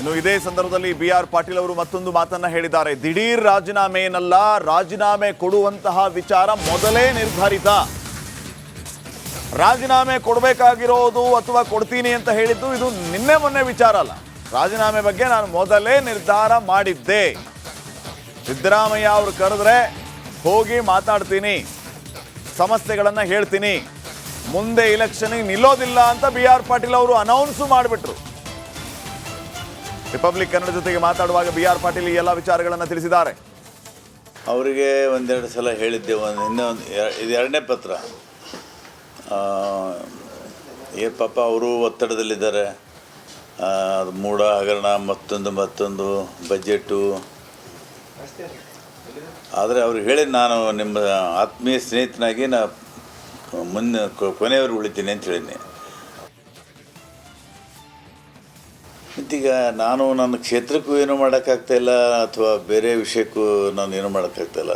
ಇನ್ನು ಇದೇ ಸಂದರ್ಭದಲ್ಲಿ ಬಿ.ಆರ್. ಪಾಟೀಲ್ ಅವರು ಮತ್ತೊಂದು ಮಾತನ್ನ ಹೇಳಿದ್ದಾರೆ. ದಿಢೀರ್ ರಾಜೀನಾಮೆ ಏನಲ್ಲ, ರಾಜೀನಾಮೆ ಕೊಡುವಂತಹ ವಿಚಾರ ಮೊದಲೇ ನಿರ್ಧಾರಿತ. ರಾಜೀನಾಮೆ ಕೊಡಬೇಕಾಗಿರೋದು ಅಥವಾ ಕೊಡ್ತೀನಿ ಅಂತ ಹೇಳಿದ್ದು ಇದು ನಿನ್ನೆ ಮೊನ್ನೆ ವಿಚಾರ ಅಲ್ಲ. ರಾಜೀನಾಮೆ ಬಗ್ಗೆ ನಾನು ಮೊದಲೇ ನಿರ್ಧಾರ ಮಾಡಿದ್ದೆ. ಸಿದ್ದರಾಮಯ್ಯ ಅವರು ಕರೆದ್ರೆ ಹೋಗಿ ಮಾತಾಡ್ತೀನಿ, ಸಮಸ್ಯೆಗಳನ್ನು ಹೇಳ್ತೀನಿ, ಮುಂದೆ ಇಲೆಕ್ಷನ್ಗೆ ನಿಲ್ಲೋದಿಲ್ಲ ಅಂತ ಬಿ.ಆರ್. ಪಾಟೀಲ್ ಅವರು ಅನೌನ್ಸ್ ಮಾಡಿಬಿಟ್ರು. ರಿಪಬ್ಲಿಕ್ ಕನ್ನಡ ಜೊತೆಗೆ ಮಾತಾಡುವಾಗ ಬಿ.ಆರ್. ಪಾಟೀಲ್ ಈ ಎಲ್ಲ ವಿಚಾರಗಳನ್ನು ತಿಳಿಸಿದ್ದಾರೆ. ಅವರಿಗೆ ಒಂದೆರಡು ಸಲ ಹೇಳಿದ್ದೆ, ಇದು ಎರಡನೇ ಪತ್ರ. ಪಾಪ ಅವರು ಒತ್ತಡದಲ್ಲಿದ್ದಾರೆ. ಮೂಡ ಹಗರಣ, ಮತ್ತೊಂದು ಬಜೆಟು. ಆದರೆ ಅವ್ರಿಗೆ ಹೇಳಿ ನಾನು ನಿಮ್ಮ ಆತ್ಮೀಯ ಸ್ನೇಹಿತನಾಗಿ ಕೊನೆಯವರು ಉಳಿತೀನಿ ಅಂತ ಹೇಳಿದ್ನಿ. ಮತ್ತೀಗ ನಾನು ನನ್ನ ಕ್ಷೇತ್ರಕ್ಕೂ ಏನೂ ಮಾಡೋಕ್ಕಾಗ್ತಾಯಿಲ್ಲ, ಅಥವಾ ಬೇರೆ ವಿಷಯಕ್ಕೂ ನಾನು ಏನೂ ಮಾಡೋಕ್ಕಾಗ್ತಾಯಿಲ್ಲ.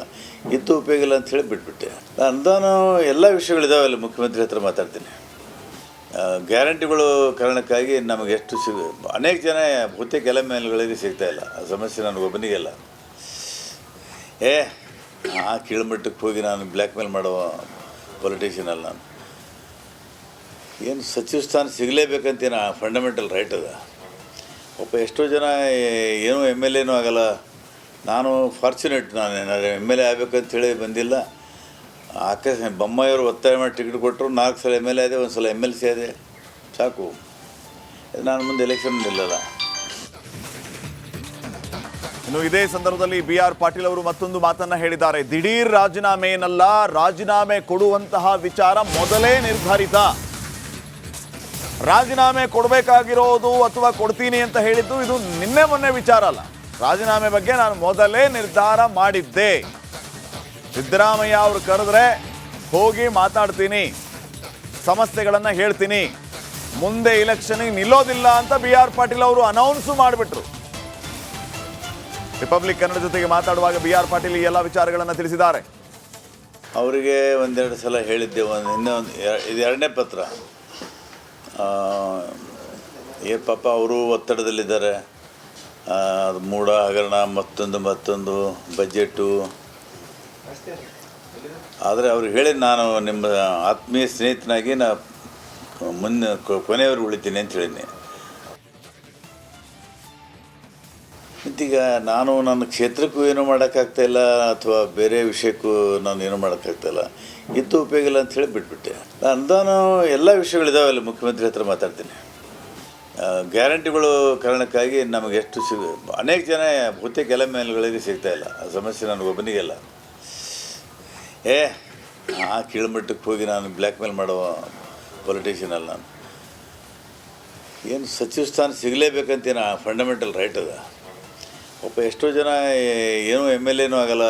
ಇತ್ತು ಉಪಯೋಗ ಇಲ್ಲ ಅಂತ ಹೇಳಿ ಬಿಟ್ಬಿಟ್ಟೆ. ಅಂದಾನು ಎಲ್ಲ ವಿಷಯಗಳಿದಾವಲ್ಲ, ಮುಖ್ಯಮಂತ್ರಿ ಹತ್ರ ಮಾತಾಡ್ತೀನಿ. ಗ್ಯಾರಂಟಿಗಳು ಕಾರಣಕ್ಕಾಗಿ ನಮಗೆ ಎಷ್ಟು ಅನೇಕ ಜನ ಬಹುತೇಕ ಎಲ್ಲ ಮೇಲ್ಗಳಿಗೆ ಸಿಗ್ತಾಯಿಲ್ಲ. ಆ ಸಮಸ್ಯೆ ನನಗೊಬ್ಬನಿಗೆಲ್ಲ. ಆ ಕೀಳ್ಮಟ್ಟಕ್ಕೆ ಹೋಗಿ ನಾನು ಬ್ಲ್ಯಾಕ್ ಮೇಲ್ ಮಾಡುವ ಪೊಲಿಟಿಷಿಯನ್ ಅಲ್ಲ ನಾನು. ಏನು ಸಚಿವ ಸ್ಥಾನ ಸಿಗಲೇಬೇಕಂತೇನು ಫಂಡಮೆಂಟಲ್ ರೈಟ್ ಅದ. ಎಷ್ಟೋ ಜನ ಏನೂ MLA ಆಗಲ್ಲ. ನಾನು ಫಾರ್ಚುನೇಟ್, ನಾನು MLA ಆಗಬೇಕಂತೇಳಿ ಬಂದಿಲ್ಲ. ಬೊಮ್ಮಾಯಿಯವರು ಒತ್ತಾಯ ಮಾಡಿ ಟಿಕೆಟ್ ಕೊಟ್ಟರು. 4 ಸಲ MLA ಆದೆ, 1 ಸಲ MLC ಆದೆ, ಸಾಕು. ನಾನು ಮುಂದೆ ಎಲೆಕ್ಷನ್ ನಿಲ್ಲಲ್ಲ. ಇನ್ನು ಇದೇ ಸಂದರ್ಭದಲ್ಲಿ ಬಿ.ಆರ್. ಪಾಟೀಲ್ ಅವರು ಮತ್ತೊಂದು ಮಾತನ್ನ ಹೇಳಿದ್ದಾರೆ. ದಿಢೀರ್ ರಾಜೀನಾಮೆ ಏನಲ್ಲ, ರಾಜೀನಾಮೆ ಕೊಡುವಂತಹ ವಿಚಾರ ಮೊದಲೇ ನಿರ್ಧಾರಿತ. ರಾಜೀನಾಮೆ ಕೊಡಬೇಕಾಗಿರೋದು ಅಥವಾ ಕೊಡ್ತೀನಿ ಅಂತ ಹೇಳಿದ್ದು ಇದು ನಿನ್ನೆ ಮೊನ್ನೆ ವಿಚಾರ ಅಲ್ಲ. ರಾಜೀನಾಮೆ ಬಗ್ಗೆ ನಾನು ಮೊದಲೇ ನಿರ್ಧಾರ ಮಾಡಿದ್ದೆ. ಸಿದ್ದರಾಮಯ್ಯ ಅವರು ಕರೆದ್ರೆ ಹೋಗಿ ಮಾತಾಡ್ತೀನಿ, ಸಮಸ್ಯೆಗಳನ್ನು ಹೇಳ್ತೀನಿ, ಮುಂದೆ ಇಲೆಕ್ಷನ್ಗೆ ನಿಲ್ಲೋದಿಲ್ಲ ಅಂತ ಬಿ.ಆರ್. ಪಾಟೀಲ್ ಅವರು ಅನೌನ್ಸ್ ಮಾಡಿಬಿಟ್ರು. ರಿಪಬ್ಲಿಕ್ ಕನ್ನಡ ಜೊತೆಗೆ ಮಾತಾಡುವಾಗ ಬಿ.ಆರ್. ಪಾಟೀಲ್ ಈ ಎಲ್ಲ ವಿಚಾರಗಳನ್ನು ತಿಳಿಸಿದ್ದಾರೆ. ಅವರಿಗೆ ಒಂದೆರಡು ಸಲ ಹೇಳಿದ್ದೆ, ಇದು ಎರಡನೇ ಪತ್ರ. ಪಾಪ ಅವರು ಒತ್ತಡದಲ್ಲಿದ್ದಾರೆ. ಮೂಡ ಹಗರಣ, ಮತ್ತೊಂದು ಬಜೆಟು. ಆದರೆ ಅವ್ರಿಗೆ ಹೇಳಿ ನಾನು ನಿಮ್ಮ ಆತ್ಮೀಯ ಸ್ನೇಹಿತನಾಗಿ ಕೊನೆಯವರು ಉಳಿತೀನಿ ಅಂತ ಹೇಳಿದ್ನಿ. ಮತ್ತೀಗ ನಾನು ನನ್ನ ಕ್ಷೇತ್ರಕ್ಕೂ ಏನೂ ಮಾಡೋಕ್ಕಾಗ್ತಾಯಿಲ್ಲ, ಅಥವಾ ಬೇರೆ ವಿಷಯಕ್ಕೂ ನಾನು ಏನೂ ಮಾಡೋಕ್ಕಾಗ್ತಾಯಿಲ್ಲ. ಇತ್ತು ಉಪಯೋಗ ಇಲ್ಲ ಅಂತ ಹೇಳಿ ಬಿಟ್ಬಿಟ್ಟೆ. ಅಂದಾನು ಎಲ್ಲ ವಿಷಯಗಳಿದಾವಲ್ಲ, ಮುಖ್ಯಮಂತ್ರಿ ಹತ್ರ ಮಾತಾಡ್ತೀನಿ. ಗ್ಯಾರಂಟಿಗಳು ಕಾರಣಕ್ಕಾಗಿ ನಮಗೆ ಎಷ್ಟು ಅನೇಕ ಜನ ಬಹುತೇಕ ಎಲ್ಲ ಮೇಲ್ಗಳಿಗೆ ಸಿಗ್ತಾಯಿಲ್ಲ. ಆ ಸಮಸ್ಯೆ ನನಗೊಬ್ಬನಿಗೆಲ್ಲ. ಆ ಕೀಳ್ಮಟ್ಟಕ್ಕೆ ಹೋಗಿ ನಾನು ಬ್ಲ್ಯಾಕ್ ಮೇಲ್ ಮಾಡುವ ಪೊಲಿಟಿಷಿಯನ್ ಅಲ್ಲ ನಾನು. ಏನು ಸಚಿವ ಸ್ಥಾನ ಸಿಗಲೇಬೇಕಂತೇನು ಫಂಡಮೆಂಟಲ್ ರೈಟ್ ಅದ. ಎಷ್ಟೋ ಜನ ಏನೂ MLA ಆಗಲ್ಲ.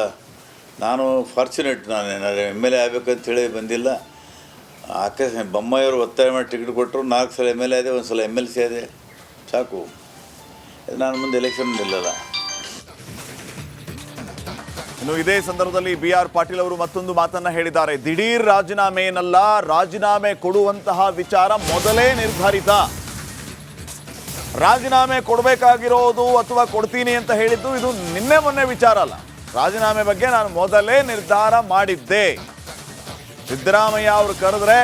ನಾನು ಫಾರ್ಚುನೇಟ್, ನಾನು MLA ಆಗಬೇಕಂತೇಳಿ ಬಂದಿಲ್ಲ. ಬೊಮ್ಮಾಯಿಯವರು ಒತ್ತಾಯ ಮಾಡಿ ಟಿಕೆಟ್ ಕೊಟ್ಟರು. 4 ಸಲ MLA ಆದೆ, 1 ಸಲ MLC ಆದೆ, ಸಾಕು. ನಾನು ಮುಂದೆ ಎಲೆಕ್ಷನ್ ನಿಲ್ಲಲ್ಲ. ಇನ್ನು ಇದೇ ಸಂದರ್ಭದಲ್ಲಿ ಬಿ.ಆರ್. ಪಾಟೀಲ್ ಅವರು ಮತ್ತೊಂದು ಮಾತನ್ನ ಹೇಳಿದ್ದಾರೆ. ದಿಢೀರ್ ರಾಜೀನಾಮೆ ಏನಲ್ಲ, ರಾಜೀನಾಮೆ ಕೊಡುವಂತಹ ವಿಚಾರ ಮೊದಲೇ ನಿರ್ಧಾರಿತ. ರಾಜೀನಾಮೆ ಕೊಡಬೇಕಾಗಿರೋದು ಅಥವಾ ಕೊಡ್ತೀನಿ ಅಂತ ಹೇಳಿದ್ದು ಇದು ನಿನ್ನೆ ಮೊನ್ನೆ ವಿಚಾರ ಅಲ್ಲ. ರಾಜೀನಾಮೆ ಬಗ್ಗೆ ನಾನು ಮೊದಲೇ ನಿರ್ಧಾರ ಮಾಡಿದ್ದೆ. ಸಿದ್ದರಾಮಯ್ಯ ಅವರು ಕರೆದ್ರೆ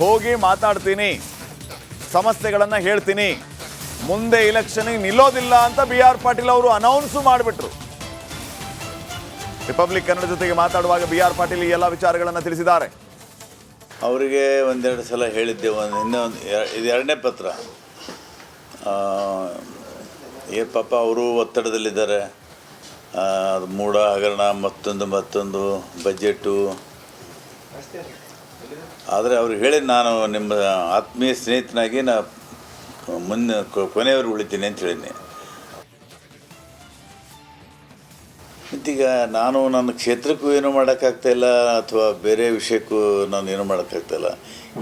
ಹೋಗಿ ಮಾತಾಡ್ತೀನಿ, ಸಮಸ್ಯೆಗಳನ್ನು ಹೇಳ್ತೀನಿ, ಮುಂದೆ ಇಲೆಕ್ಷನ್ಗೆ ನಿಲ್ಲೋದಿಲ್ಲ ಅಂತ ಬಿ.ಆರ್. ಪಾಟೀಲ್ ಅವರು ಅನೌನ್ಸ್ ಮಾಡಿಬಿಟ್ರು. ರಿಪಬ್ಲಿಕ್ ಕನ್ನಡ ಜೊತೆಗೆ ಮಾತಾಡುವಾಗ ಬಿ.ಆರ್. ಪಾಟೀಲ್ ಈ ಎಲ್ಲ ವಿಚಾರಗಳನ್ನು ತಿಳಿಸಿದ್ದಾರೆ. ಅವರಿಗೆ ಒಂದೆರಡು ಸಲ ಹೇಳಿದ್ದೆ, ಇದು ಎರಡನೇ ಪತ್ರ. ಪಾಪ ಅವರು ಒತ್ತಡದಲ್ಲಿದ್ದಾರೆ. ಮೂಡ ಹಗರಣ, ಮತ್ತೊಂದು ಬಜೆಟು. ಆದರೆ ಅವ್ರಿಗೆ ಹೇಳಿ ನಾನು ನಿಮ್ಮ ಆತ್ಮೀಯ ಸ್ನೇಹಿತನಾಗಿ ಕೊನೆಯವರು ಉಳಿತೀನಿ ಅಂತ ಹೇಳಿದ್ನಿ. ಮತ್ತೀಗ ನಾನು ನನ್ನ ಕ್ಷೇತ್ರಕ್ಕೂ ಏನೂ ಮಾಡೋಕ್ಕಾಗ್ತಾಯಿಲ್ಲ, ಅಥವಾ ಬೇರೆ ವಿಷಯಕ್ಕೂ ನಾನು ಏನೂ ಮಾಡೋಕ್ಕಾಗ್ತಾಯಿಲ್ಲ.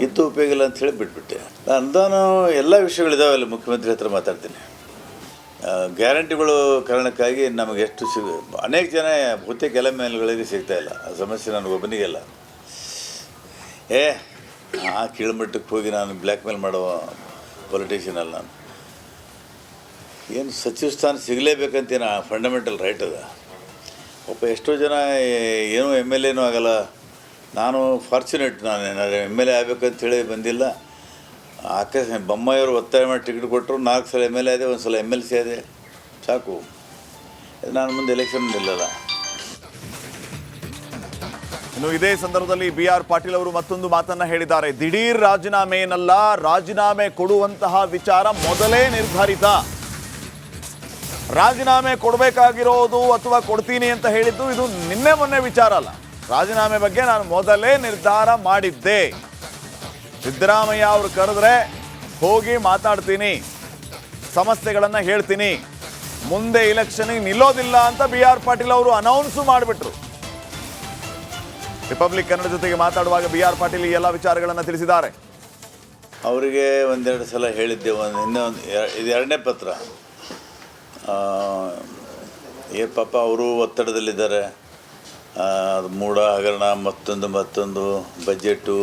ಇತ್ತು ಉಪಯೋಗ ಇಲ್ಲ ಅಂತ ಹೇಳಿ ಬಿಟ್ಬಿಟ್ಟೆ. ಅಂದಾನು ಎಲ್ಲ ವಿಷಯಗಳಿದಾವಲ್ಲ, ಮುಖ್ಯಮಂತ್ರಿ ಹತ್ರ ಮಾತಾಡ್ತೀನಿ. ಗ್ಯಾರಂಟಿಗಳು ಕಾರಣಕ್ಕಾಗಿ ನಮಗೆ ಎಷ್ಟು ಅನೇಕ ಜನ ಬಹುತೇಕ ಎಲ್ಲ ಮೇಲ್ಗಳಿಗೆ ಸಿಗ್ತಾಯಿಲ್ಲ. ಆ ಸಮಸ್ಯೆ ನನಗೊಬ್ಬನಿಗೆಲ್ಲ. ಆ ಕೀಳ್ಮಟ್ಟಕ್ಕೆ ಹೋಗಿ ನಾನು ಬ್ಲ್ಯಾಕ್ ಮೇಲ್ ಮಾಡುವ ಪೊಲಿಟಿಷಿಯನ್ ಅಲ್ಲ ನಾನು. ಏನು ಸಚಿವ ಸ್ಥಾನ ಸಿಗಲೇಬೇಕಂತೇನು ಫಂಡಮೆಂಟಲ್ ರೈಟ್ ಅದ. ಒಬ್ಬ ಎಷ್ಟೋ ಜನ ಏನೂ ಎಮ್ ಎಲ್ ಎನೂ ಆಗಲ್ಲ, ನಾನು ಫಾರ್ಚುನೇಟ್, ನಾನು ಎಮ್ ಎಲ್ ಎ ಆಗಬೇಕಂತೇಳಿ ಬಂದಿಲ್ಲ. ಬೊಮ್ಮಾಯಿಯವರು ಒತ್ತಾಯ ಮಾಡಿ ಟಿಕೆಟ್ ಕೊಟ್ಟರು, 4 ಸಲ ಎಮ್ ಎಲ್ ಎ ಆದೆ, 1 ಸಲ ಎಮ್ ಎಲ್ ಸಿ ಆದೆ, ಸಾಕು. ನಾನು ಮುಂದೆ ಎಲೆಕ್ಷನ್ ನಿಲ್ಲಲ್ಲ. ಇನ್ನು ಇದೇ ಸಂದರ್ಭದಲ್ಲಿ BR ಪಾಟೀಲ್ ಅವರು ಮತ್ತೊಂದು ಮಾತನ್ನ ಹೇಳಿದ್ದಾರೆ. ದಿಢೀರ್ ರಾಜೀನಾಮೆ ಏನಲ್ಲ, ರಾಜೀನಾಮೆ ಕೊಡುವಂತಹ ವಿಚಾರ ಮೊದಲೇ ನಿರ್ಧಾರಿತ. ರಾಜೀನಾಮೆ ಕೊಡಬೇಕಾಗಿರೋದು ಅಥವಾ ಕೊಡ್ತೀನಿ ಅಂತ ಹೇಳಿದ್ದು ಇದು ನಿನ್ನೆ ಮೊನ್ನೆ ವಿಚಾರ ಅಲ್ಲ. ರಾಜೀನಾಮೆ ಬಗ್ಗೆ ನಾನು ಮೊದಲೇ ನಿರ್ಧಾರ ಮಾಡಿದ್ದೆ. ಸಿದ್ದರಾಮಯ್ಯ ಅವರು ಕರೆದ್ರೆ ಹೋಗಿ ಮಾತಾಡ್ತೀನಿ, ಸಮಸ್ಯೆಗಳನ್ನು ಹೇಳ್ತೀನಿ, ಮುಂದೆ ಇಲೆಕ್ಷನ್ಗೆ ನಿಲ್ಲೋದಿಲ್ಲ ಅಂತ BR ಪಾಟೀಲ್ ಅವರು ಅನೌನ್ಸು ಮಾಡಿಬಿಟ್ರು. ರಿಪಬ್ಲಿಕ್ ಕನ್ನಡ ಜೊತೆಗೆ ಮಾತಾಡುವಾಗ BR ಪಾಟೀಲ್ ಈ ಎಲ್ಲ ವಿಚಾರಗಳನ್ನು ತಿಳಿಸಿದ್ದಾರೆ. ಅವರಿಗೆ 1-2 ಸಲ ಹೇಳಿದ್ದೆ, ಇದು 2ನೇ ಪತ್ರ. ಪಾಪ ಅವರು ಒತ್ತಡದಲ್ಲಿದ್ದಾರೆ. ಅದು ಮೂಢ ಹಗರಣ, ಮತ್ತೊಂದು ಬಜೆಟು.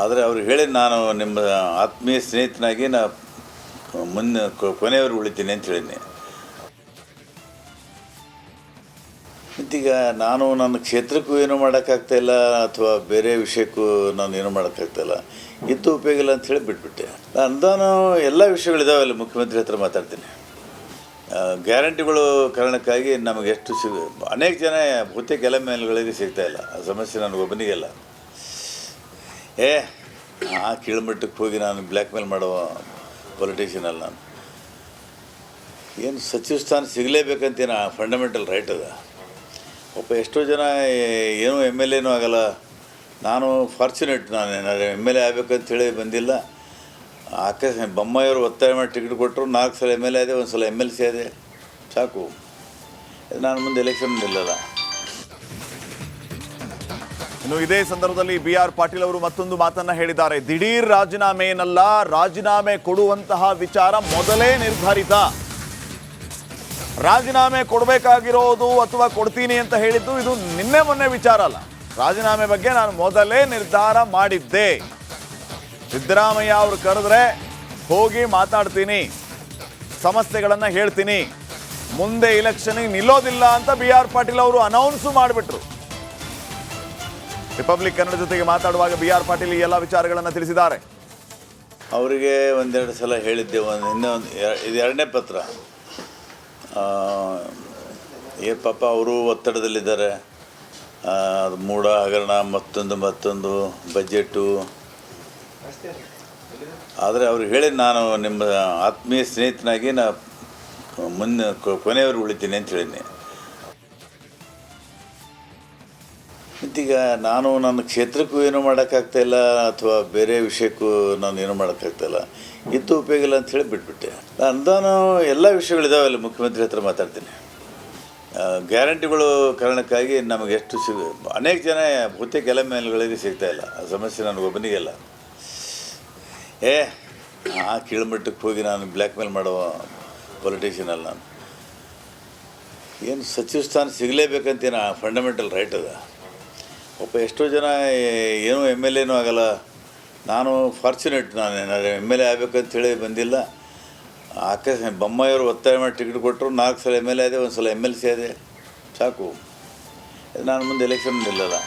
ಆದರೆ ಅವ್ರಿಗೆ ಹೇಳಿ, ನಾನು ನಿಮ್ಮ ಆತ್ಮೀಯ ಸ್ನೇಹಿತನಾಗಿ ಕೊನೆಯವರು ಉಳಿತೀನಿ ಅಂತ ಹೇಳಿದ್ನಿ. ಮತ್ತೀಗ ನಾನು ನನ್ನ ಕ್ಷೇತ್ರಕ್ಕೂ ಏನೂ ಮಾಡೋಕ್ಕಾಗ್ತಾಯಿಲ್ಲ, ಅಥವಾ ಬೇರೆ ವಿಷಯಕ್ಕೂ ನಾನು ಏನೂ ಮಾಡೋಕ್ಕಾಗ್ತಾಯಿಲ್ಲ. ಇತ್ತು ಉಪಯೋಗ ಇಲ್ಲ ಅಂಥೇಳಿ ಬಿಟ್ಬಿಟ್ಟೆ. ಅನುದಾನ ಎಲ್ಲ ವಿಷಯಗಳಿದಾವಲ್ಲ, ಮುಖ್ಯಮಂತ್ರಿ ಹತ್ರ ಮಾತಾಡ್ತೀನಿ. ಗ್ಯಾರಂಟಿಗಳು ಕಾರಣಕ್ಕಾಗಿ ನಮಗೆ ಎಷ್ಟು ಅನೇಕ ಜನ ಬಹುತೇಕ ಎಲ್ಲ ಮೇಲ್ಗಳಿಗೆ ಸಿಗ್ತಾಯಿಲ್ಲ. ಆ ಸಮಸ್ಯೆ ನನಗೊಬ್ಬನಿಗೆಲ್ಲ. ಆ ಕೀಳ್ಮಟ್ಟಕ್ಕೆ ಹೋಗಿ ನಾನು ಬ್ಲ್ಯಾಕ್ ಮೇಲ್ ಮಾಡುವ ಪೊಲಿಟಿಷಿಯನ್ ಅಲ್ಲ ನಾನು. ಏನು ಸಚಿವ ಸ್ಥಾನ ಸಿಗಲೇಬೇಕಂತೇನು ಫಂಡಮೆಂಟಲ್ ರೈಟ್ ಅದ. ಒಬ್ಬ ಎಷ್ಟೋ ಜನ ಏನೂ ಎಮ್ ಎಲ್ ಎನೂ ಆಗಲ್ಲ, ನಾನು ಫಾರ್ಚುನೇಟ್, ನಾನು ಎಮ್ ಎಲ್ ಎ ಆಗಬೇಕಂತೇಳಿ ಬಂದಿಲ್ಲ. ಬೊಮ್ಮಾಯಿಯವರು ಒತ್ತಾಯ ಮಾಡಿ ಟಿಕೆಟ್ ಕೊಟ್ಟರು, 4 ಸಲ ಎಮ್ ಎಲ್ ಎ ಆದೆ, 1 ಸಲ ಎಮ್ ಎಲ್ ಸಿ ಆದೆ, ಸಾಕು. ನಾನು ಮುಂದೆ ಎಲೆಕ್ಷನ್ ನಿಲ್ಲಲ್ಲ. ಇನ್ನು ಇದೇ ಸಂದರ್ಭದಲ್ಲಿ BR ಪಾಟೀಲ್ ಅವರು ಮತ್ತೊಂದು ಮಾತನ್ನ ಹೇಳಿದ್ದಾರೆ. ದಿಢೀರ್ ರಾಜೀನಾಮೆ ಏನಲ್ಲ, ರಾಜೀನಾಮೆ ಕೊಡುವಂತಹ ವಿಚಾರ ಮೊದಲೇ ನಿರ್ಧಾರಿತ. ರಾಜೀನಾಮೆ ಕೊಡಬೇಕಾಗಿರೋದು ಅಥವಾ ಕೊಡ್ತೀನಿ ಅಂತ ಹೇಳಿದ್ದು ಇದು ನಿನ್ನೆ ಮೊನ್ನೆ ವಿಚಾರ ಅಲ್ಲ. ರಾಜೀನಾಮೆ ಬಗ್ಗೆ ನಾನು ಮೊದಲೇ ನಿರ್ಧಾರ ಮಾಡಿದ್ದೆ. ಸಿದ್ದರಾಮಯ್ಯ ಅವರು ಕರೆದ್ರೆ ಹೋಗಿ ಮಾತಾಡ್ತೀನಿ, ಸಮಸ್ಯೆಗಳನ್ನು ಹೇಳ್ತೀನಿ, ಮುಂದೆ ಇಲೆಕ್ಷನ್ಗೆ ನಿಲ್ಲೋದಿಲ್ಲ ಅಂತ BR ಪಾಟೀಲ್ ಅವರು ಅನೌನ್ಸು ಮಾಡಿಬಿಟ್ರು. ರಿಪಬ್ಲಿಕ್ ಕನ್ನಡ ಜೊತೆಗೆ ಮಾತಾಡುವಾಗ BR ಪಾಟೀಲ್ ಈ ಎಲ್ಲ ವಿಚಾರಗಳನ್ನು ತಿಳಿಸಿದ್ದಾರೆ. ಅವರಿಗೆ 1-2 ಸಲ ಹೇಳಿದ್ದೆ, ಇದು 2ನೇ ಪತ್ರ. ಪಾಪ ಅವರು ಒತ್ತಡದಲ್ಲಿದ್ದಾರೆ. ಅದು ಮೂಢ ಹಗರಣ, ಮತ್ತೊಂದು ಬಜೆಟು. ಆದರೆ ಅವ್ರಿಗೆ ಹೇಳಿ, ನಾನು ನಿಮ್ಮ ಆತ್ಮೀಯ ಸ್ನೇಹಿತನಾಗಿ ಕೊನೆಯವರು ಉಳಿತೀನಿ ಅಂತ ಹೇಳಿದ್ನಿ. ಮತ್ತೀಗ ನಾನು ನನ್ನ ಕ್ಷೇತ್ರಕ್ಕೂ ಏನೂ ಮಾಡೋಕ್ಕಾಗ್ತಾಯಿಲ್ಲ, ಅಥವಾ ಬೇರೆ ವಿಷಯಕ್ಕೂ ನಾನು ಏನೂ ಮಾಡೋಕ್ಕಾಗ್ತಾಯಿಲ್ಲ. ಇತ್ತು ಉಪಯೋಗ ಇಲ್ಲ ಅಂಥೇಳಿ ಬಿಟ್ಬಿಟ್ಟೆ. ಅನುದಾನ ಎಲ್ಲ ವಿಷಯಗಳಿದಾವಲ್ಲ, ಮುಖ್ಯಮಂತ್ರಿ ಹತ್ರ ಮಾತಾಡ್ತೀನಿ. ಗ್ಯಾರಂಟಿಗಳು ಕಾರಣಕ್ಕಾಗಿ ನಮಗೆ ಎಷ್ಟು ಅನೇಕ ಜನ ಬಹುತೇಕ ಎಲ್ಲ ಮೇಲ್ಗಳಿಗೆ ಸಿಗ್ತಾಯಿಲ್ಲ. ಆ ಸಮಸ್ಯೆ ನನಗೊಬ್ಬನಿಗೆಲ್ಲ. ಆ ಕೀಳ್ಮಟ್ಟಕ್ಕೆ ಹೋಗಿ ನಾನು ಬ್ಲ್ಯಾಕ್ ಮೇಲ್ ಮಾಡುವ ಪೊಲಿಟಿಷಿಯನ್ ಅಲ್ಲ ನಾನು. ಏನು ಸಚಿವ ಸ್ಥಾನ ಸಿಗಲೇಬೇಕಂತೇನು ಫಂಡಮೆಂಟಲ್ ರೈಟ್ ಅದ. ಒಬ್ಬ ಎಷ್ಟೋ ಜನ ಏನೂ ಎಮ್ ಎಲ್ ಎನೂ ಆಗಲ್ಲ, ನಾನು ಫಾರ್ಚುನೇಟ್, ನಾನು ಎಮ್ ಎಲ್ ಎ ಆಗಬೇಕಂತೇಳಿ ಬಂದಿಲ್ಲ. ಬೊಮ್ಮಾಯಿಯವರು ಒತ್ತಾಯ ಮಾಡಿ ಟಿಕೆಟ್ ಕೊಟ್ಟರು, 4 ಸಲ ಎಮ್ ಎಲ್ ಎ ಆದೆ, 1 ಸಲ ಎಮ್ ಎಲ್ ಸಿ ಆದೆ, ಸಾಕು. ನಾನು ಮುಂದೆ ಎಲೆಕ್ಷನ್ ನಿಲ್ಲಲ್ಲ.